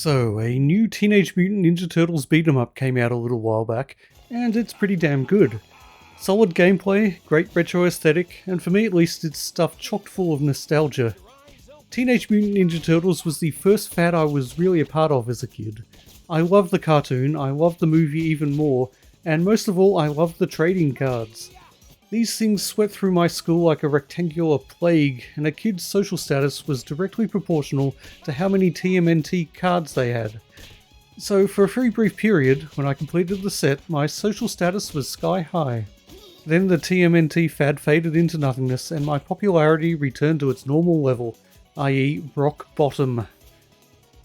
So, a new Teenage Mutant Ninja Turtles beat 'em up came out a little while back, and it's pretty damn good. Solid gameplay, great retro aesthetic, and for me at least it's stuff chock full of nostalgia. Teenage Mutant Ninja Turtles was the first fad I was really a part of as a kid. I loved the cartoon, I loved the movie even more, and most of all I loved the trading cards. These things swept through my school like a rectangular plague, and a kid's social status was directly proportional to how many TMNT cards they had. So for a very brief period, when I completed the set, my social status was sky high. Then the TMNT fad faded into nothingness and my popularity returned to its normal level, i.e. rock bottom.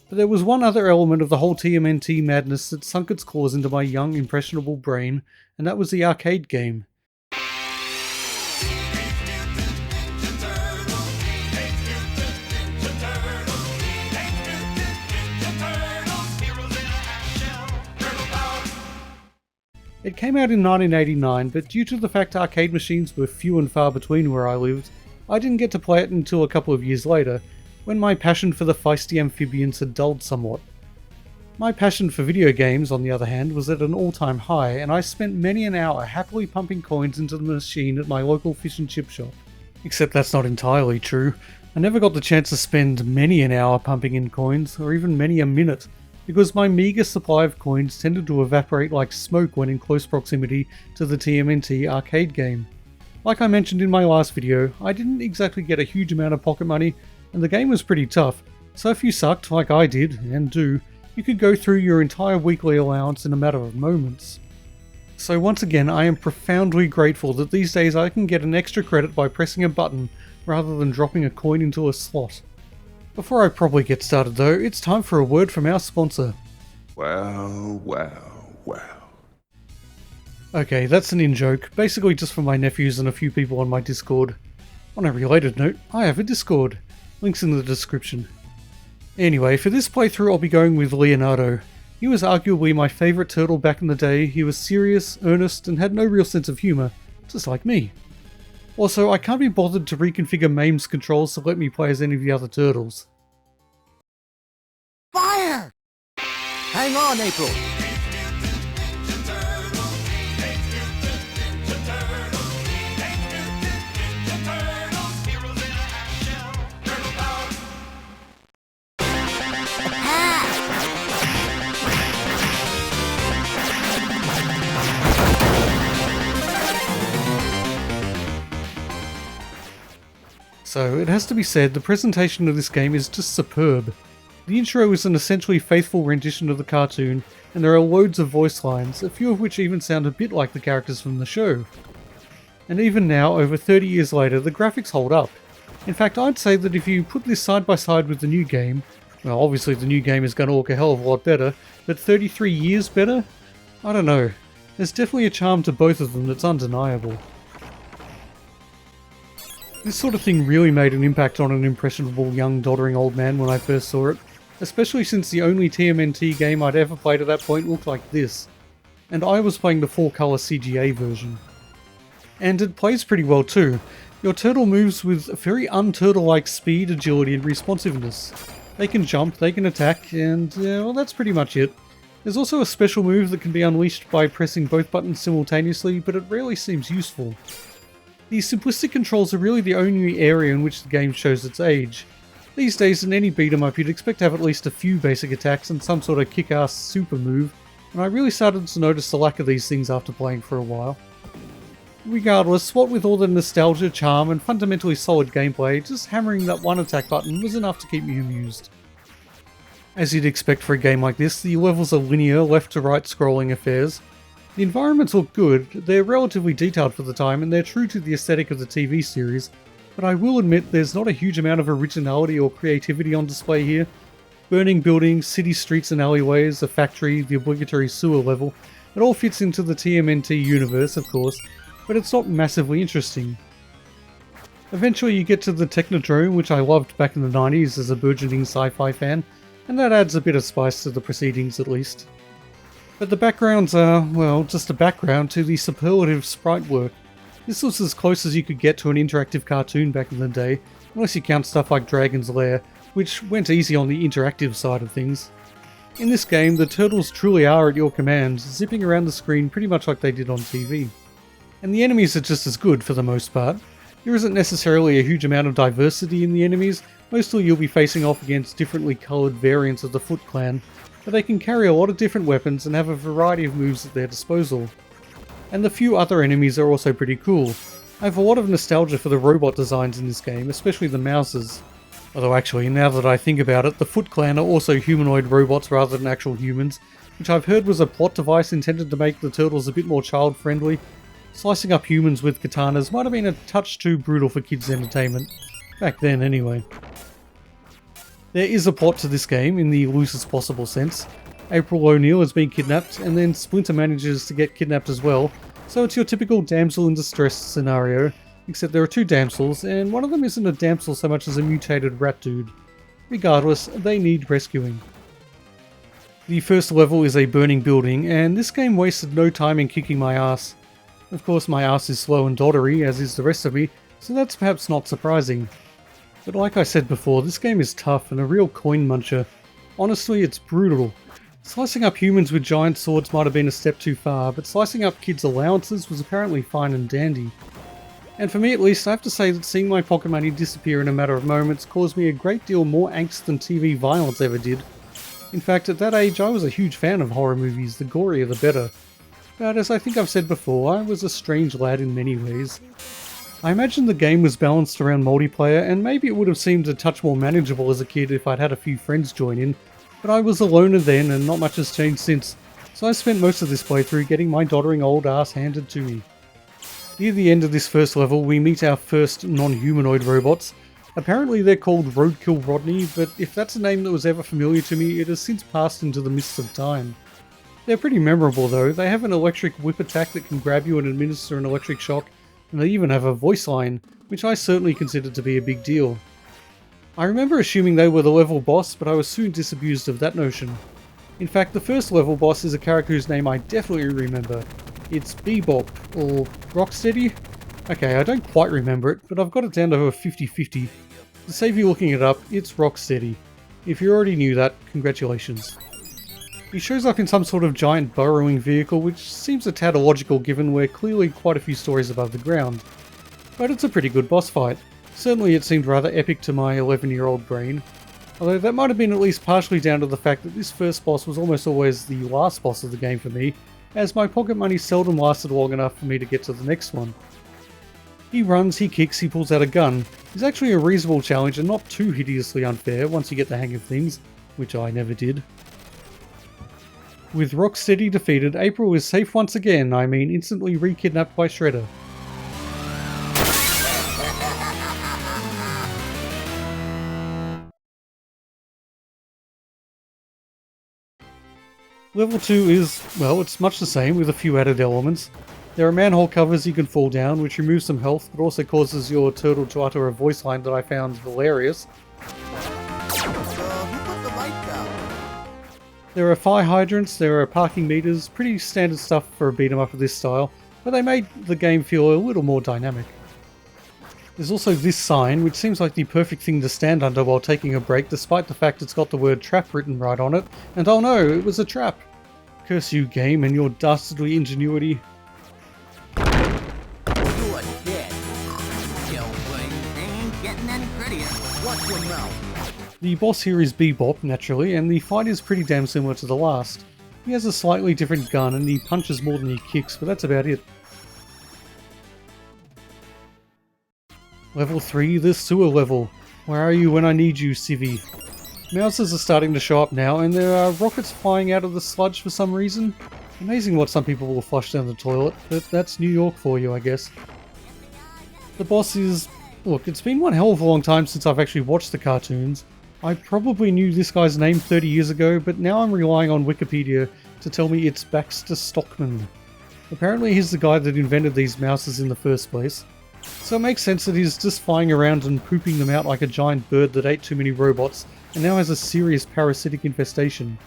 But there was one other element of the whole TMNT madness that sunk its claws into my young, impressionable brain, and that was the arcade game. It came out in 1989, but due to the fact arcade machines were few and far between where I lived, I didn't get to play it until a couple of years later, when my passion for the feisty amphibians had dulled somewhat. My passion for video games, on the other hand, was at an all-time high, and I spent many an hour happily pumping coins into the machine at my local fish and chip shop. Except that's not entirely true. I never got the chance to spend many an hour pumping in coins, or even many a minute, because my meagre supply of coins tended to evaporate like smoke when in close proximity to the TMNT arcade game. Like I mentioned in my last video, I didn't exactly get a huge amount of pocket money, and the game was pretty tough, so if you sucked like I did, and do, you could go through your entire weekly allowance in a matter of moments. So once again, I am profoundly grateful that these days I can get an extra credit by pressing a button, rather than dropping a coin into a slot. Before I properly get started though, it's time for a word from our sponsor. Wow. Okay, that's an in-joke, basically just for my nephews and a few people on my Discord. On a related note, I have a Discord. Links in the description. Anyway, for this playthrough I'll be going with Leonardo. He was arguably my favourite turtle back in the day. He was serious, earnest, and had no real sense of humour, just like me. Also, I can't be bothered to reconfigure MAME's controls to let me play as any of the other turtles. Fire! Hang on, April! So, it has to be said, the presentation of this game is just superb. The intro is an essentially faithful rendition of the cartoon, and there are loads of voice lines, a few of which even sound a bit like the characters from the show. And even now, over 30 years later, the graphics hold up. In fact, I'd say that if you put this side by side with the new game, well obviously the new game is going to look a hell of a lot better, but 33 years better? I don't know. There's definitely a charm to both of them that's undeniable. This sort of thing really made an impact on an impressionable young doddering old man when I first saw it, especially since the only TMNT game I'd ever played at that point looked like this, and I was playing the full-colour CGA version. And it plays pretty well too. Your turtle moves with very un-turtle-like speed, agility and responsiveness. They can jump, they can attack, and well, that's pretty much it. There's also a special move that can be unleashed by pressing both buttons simultaneously, but it rarely seems useful. These simplistic controls are really the only area in which the game shows its age. These days in any beat 'em up you'd expect to have at least a few basic attacks and some sort of kick-ass super move, and I really started to notice the lack of these things after playing for a while. Regardless, what with all the nostalgia, charm and fundamentally solid gameplay, just hammering that one attack button was enough to keep me amused. As you'd expect for a game like this, the levels are linear, left to right scrolling affairs. The environments look good, they're relatively detailed for the time and they're true to the aesthetic of the TV series, but I will admit there's not a huge amount of originality or creativity on display here. Burning buildings, city streets and alleyways, a factory, the obligatory sewer level, it all fits into the TMNT universe of course, but it's not massively interesting. Eventually you get to the Technodrome, which I loved back in the 90s as a burgeoning sci-fi fan, and that adds a bit of spice to the proceedings at least. But the backgrounds are, well, just a background to the superlative sprite work. This was as close as you could get to an interactive cartoon back in the day, unless you count stuff like Dragon's Lair, which went easy on the interactive side of things. In this game, the turtles truly are at your command, zipping around the screen pretty much like they did on TV. And the enemies are just as good for the most part. There isn't necessarily a huge amount of diversity in the enemies, mostly you'll be facing off against differently coloured variants of the Foot Clan, but they can carry a lot of different weapons and have a variety of moves at their disposal. And the few other enemies are also pretty cool. I have a lot of nostalgia for the robot designs in this game, especially the mouses. Although actually, now that I think about it, the Foot Clan are also humanoid robots rather than actual humans, which I've heard was a plot device intended to make the turtles a bit more child-friendly. Slicing up humans with katanas might have been a touch too brutal for kids' entertainment. Back then, anyway. There is a plot to this game, in the loosest possible sense. April O'Neil has been kidnapped, and then Splinter manages to get kidnapped as well, so it's your typical damsel in distress scenario, except there are two damsels, and one of them isn't a damsel so much as a mutated rat dude. Regardless, they need rescuing. The first level is a burning building, and this game wasted no time in kicking my ass. Of course, my ass is slow and doddery, as is the rest of me, so that's perhaps not surprising. But like I said before, this game is tough and a real coin muncher. Honestly, it's brutal. Slicing up humans with giant swords might have been a step too far, but slicing up kids' allowances was apparently fine and dandy. And for me at least, I have to say that seeing my pocket money disappear in a matter of moments caused me a great deal more angst than TV violence ever did. In fact, at that age I was a huge fan of horror movies, the gorier the better. But as I think I've said before, I was a strange lad in many ways. I imagine the game was balanced around multiplayer, and maybe it would have seemed a touch more manageable as a kid if I'd had a few friends join in, but I was a loner then and not much has changed since, so I spent most of this playthrough getting my doddering old ass handed to me. Near the end of this first level, we meet our first non-humanoid robots. Apparently they're called Roadkill Rodney, but if that's a name that was ever familiar to me, it has since passed into the mists of time. They're pretty memorable though. They have an electric whip attack that can grab you and administer an electric shock, and they even have a voice line, which I certainly considered to be a big deal. I remember assuming they were the level boss, but I was soon disabused of that notion. In fact, the first level boss is a character whose name I definitely remember. It's Bebop, or Rocksteady? Okay, I don't quite remember it, but I've got it down to a 50-50. To save you looking it up, it's Rocksteady. If you already knew that, congratulations. He shows up in some sort of giant burrowing vehicle, which seems a tad illogical given we're clearly quite a few stories above the ground. But it's a pretty good boss fight. Certainly it seemed rather epic to my 11-year-old brain. Although that might have been at least partially down to the fact that this first boss was almost always the last boss of the game for me, as my pocket money seldom lasted long enough for me to get to the next one. He runs, he kicks, he pulls out a gun. It's actually a reasonable challenge and not too hideously unfair once you get the hang of things, which I never did. With Rocksteady defeated, April is safe once again, I mean instantly re-kidnapped by Shredder. Level 2 is, well, it's much the same with a few added elements. There are manhole covers you can fall down, which removes some health, but also causes your turtle to utter a voice line that I found hilarious. There are fire hydrants, there are parking meters, pretty standard stuff for a beat 'em up of this style, but they made the game feel a little more dynamic. There's also this sign, which seems like the perfect thing to stand under while taking a break, despite the fact it's got the word trap written right on it, and oh no, it was a trap! Curse you, game, and your dastardly ingenuity. You are dead. Yo, ain't getting any prettier. Watch your mouth. The boss here is Bebop, naturally, and the fight is pretty damn similar to the last. He has a slightly different gun and he punches more than he kicks, but that's about it. Level 3, the sewer level. Where are you when I need you, Civvy? Mouses are starting to show up now, and there are rockets flying out of the sludge for some reason. Amazing what some people will flush down the toilet, but that's New York for you, I guess. The boss is... Look, it's been one hell of a long time since I've actually watched the cartoons. I probably knew this guy's name 30 years ago, but now I'm relying on Wikipedia to tell me it's Baxter Stockman. Apparently he's the guy that invented these mouses in the first place. So it makes sense that he's just flying around and pooping them out like a giant bird that ate too many robots, and now has a serious parasitic infestation.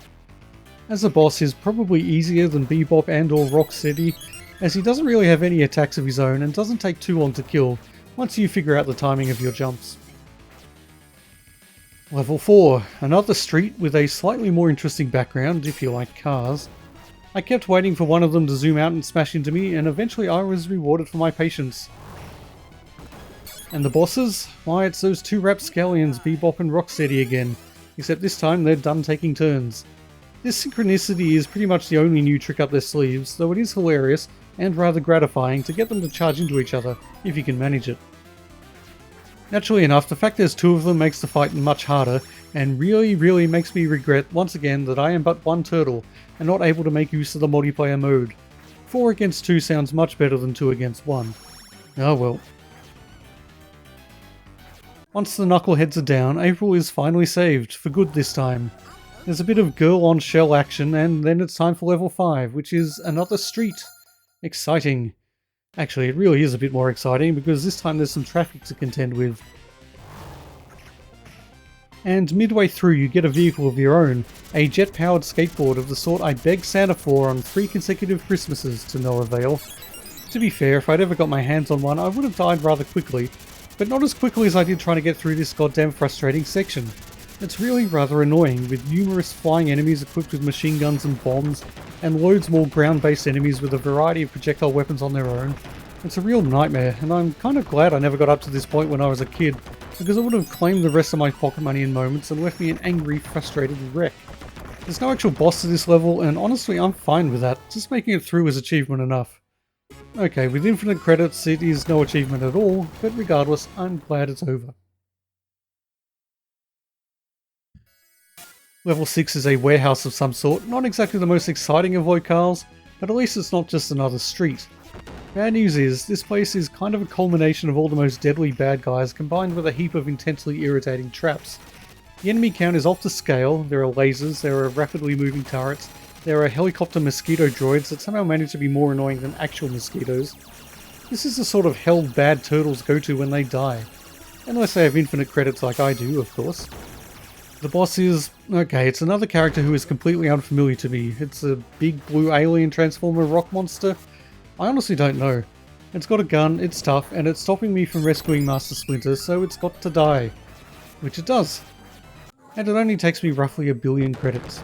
As a boss, he's probably easier than Bebop and or Rocksteady, as he doesn't really have any attacks of his own and doesn't take too long to kill, once you figure out the timing of your jumps. Level 4, another street with a slightly more interesting background if you like cars. I kept waiting for one of them to zoom out and smash into me, and eventually I was rewarded for my patience. And the bosses? Why, it's those two rapscallions, Bebop and Rocksteady again, except this time they're done taking turns. This synchronicity is pretty much the only new trick up their sleeves, though it is hilarious and rather gratifying to get them to charge into each other, if you can manage it. Naturally enough, the fact there's two of them makes the fight much harder, and really makes me regret once again that I am but one turtle, and not able to make use of the multiplayer mode. 4 against 2 sounds much better than 2 against 1. Oh well. Once the knuckleheads are down, April is finally saved, for good this time. There's a bit of girl on shell action, and then it's time for level 5, which is another street. Exciting. Actually, it really is a bit more exciting, because this time there's some traffic to contend with. And midway through you get a vehicle of your own, a jet-powered skateboard of the sort I begged Santa for on 3 consecutive Christmases to no avail. To be fair, if I'd ever got my hands on one I would have died rather quickly, but not as quickly as I did trying to get through this goddamn frustrating section. It's really rather annoying, with numerous flying enemies equipped with machine guns and bombs, and loads more ground-based enemies with a variety of projectile weapons on their own. It's a real nightmare, and I'm kind of glad I never got up to this point when I was a kid, because it would have claimed the rest of my pocket money in moments and left me an angry, frustrated wreck. There's no actual boss to this level, and honestly I'm fine with that, just making it through is achievement enough. Okay, with infinite credits it is no achievement at all, but regardless, I'm glad it's over. Level 6 is a warehouse of some sort, not exactly the most exciting of locales, but at least it's not just another street. Bad news is, this place is kind of a culmination of all the most deadly bad guys combined with a heap of intensely irritating traps. The enemy count is off the scale, there are lasers, there are rapidly moving turrets, there are helicopter mosquito droids that somehow manage to be more annoying than actual mosquitoes. This is the sort of hell bad turtles go to when they die. Unless they have infinite credits like I do, of course. The boss is... okay, it's another character who is completely unfamiliar to me. It's a big blue alien transformer rock monster. I honestly don't know. It's got a gun, it's tough, and it's stopping me from rescuing Master Splinter, so it's got to die. Which it does. And it only takes me roughly 1 billion credits.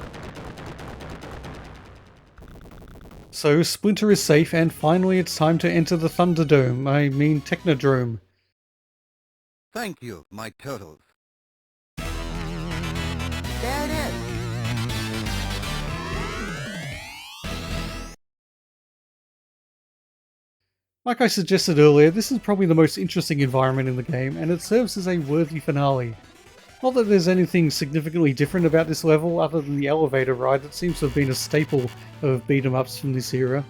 So Splinter is safe, and finally it's time to enter the Thunderdome, I mean Technodrome. Thank you, my turtles. There it is. Like I suggested earlier, this is probably the most interesting environment in the game, and it serves as a worthy finale. Not that there's anything significantly different about this level other than the elevator ride that seems to have been a staple of beat-em-ups from this era.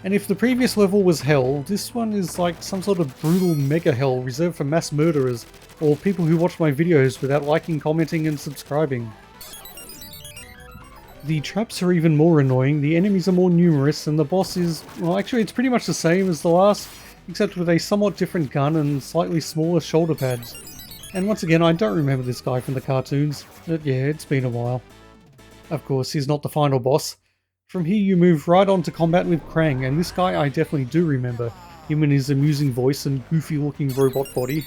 And if the previous level was hell, this one is like some sort of brutal mega hell reserved for mass murderers or people who watch my videos without liking, commenting and subscribing. The traps are even more annoying, the enemies are more numerous, and the boss is, well actually it's pretty much the same as the last, except with a somewhat different gun and slightly smaller shoulder pads. And once again, I don't remember this guy from the cartoons, but yeah, it's been a while. Of course, he's not the final boss. From here you move right on to combat with Krang, and this guy I definitely do remember, him and his amusing voice and goofy looking robot body.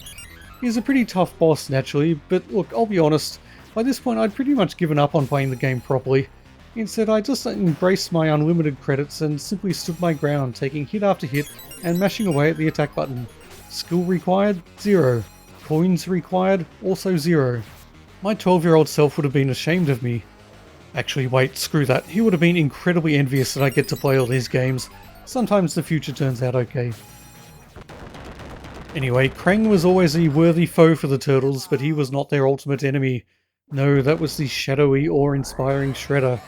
He's a pretty tough boss naturally, but look, I'll be honest, by this point I'd pretty much given up on playing the game properly. Instead, I just embraced my unlimited credits and simply stood my ground, taking hit after hit and mashing away at the attack button. Skill required? 0. Coins required? Also 0. My 12-year-old self would have been ashamed of me. Actually, wait, screw that. He would have been incredibly envious that I get to play all these games. Sometimes the future turns out okay. Anyway, Krang was always a worthy foe for the Turtles, but he was not their ultimate enemy. No, that was the shadowy, awe-inspiring Shredder.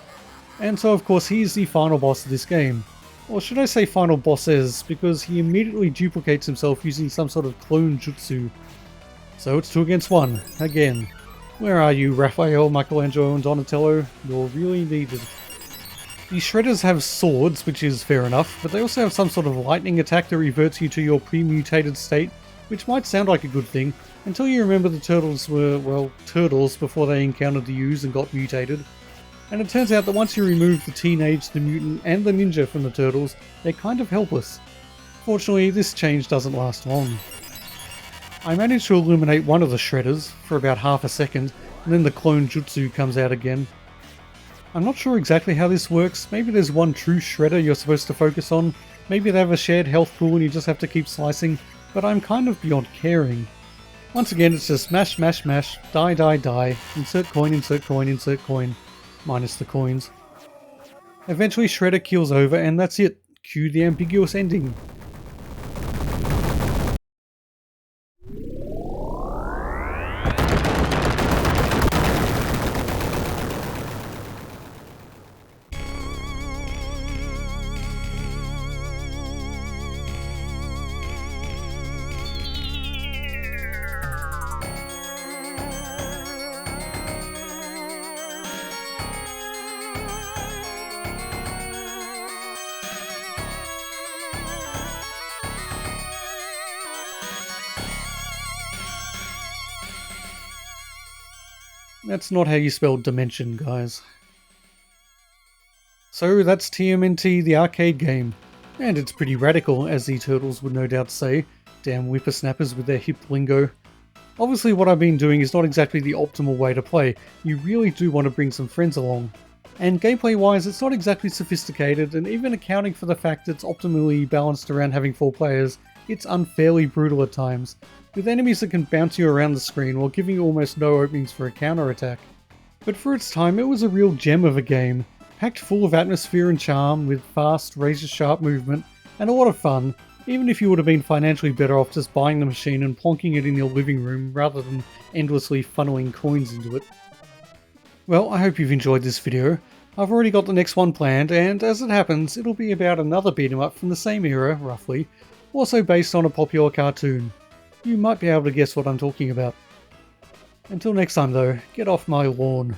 And so of course he's the final boss of this game. Or should I say final bosses, because he immediately duplicates himself using some sort of clone jutsu. So it's 2 against 1, again. Where are you, Raphael, Michelangelo and Donatello? You're really needed. The Shredders have swords, which is fair enough, but they also have some sort of lightning attack that reverts you to your pre-mutated state, which might sound like a good thing, until you remember the Turtles were, well, turtles before they encountered the U's and got mutated. And it turns out that once you remove the Teenage, the Mutant, and the Ninja from the Turtles, they're kind of helpless. Fortunately, this change doesn't last long. I managed to eliminate one of the shredders for about half a second, and then the clone jutsu comes out again. I'm not sure exactly how this works. Maybe there's one true shredder you're supposed to focus on. Maybe they have a shared health pool and you just have to keep slicing, but I'm kind of beyond caring. Once again, it's just mash, mash, mash, die, die, die, insert coin, insert coin, minus the coins. Eventually Shredder keels over and that's it. Cue the ambiguous ending. That's not how you spell dimension, guys. So that's TMNT, the arcade game. And it's pretty radical, as the Turtles would no doubt say. Damn whippersnappers with their hip lingo. Obviously what I've been doing is not exactly the optimal way to play. You really do want to bring some friends along. And gameplay wise, it's not exactly sophisticated, and even accounting for the fact it's optimally balanced around having 4 players, it's unfairly brutal at times, with enemies that can bounce you around the screen while giving you almost no openings for a counter-attack. But for its time, it was a real gem of a game, packed full of atmosphere and charm, with fast, razor-sharp movement, and a lot of fun, even if you would have been financially better off just buying the machine and plonking it in your living room rather than endlessly funneling coins into it. Well, I hope you've enjoyed this video. I've already got the next one planned, and as it happens, it'll be about another beat-em-up from the same era, roughly, also based on a popular cartoon. You might be able to guess what I'm talking about. Until next time though, get off my lawn.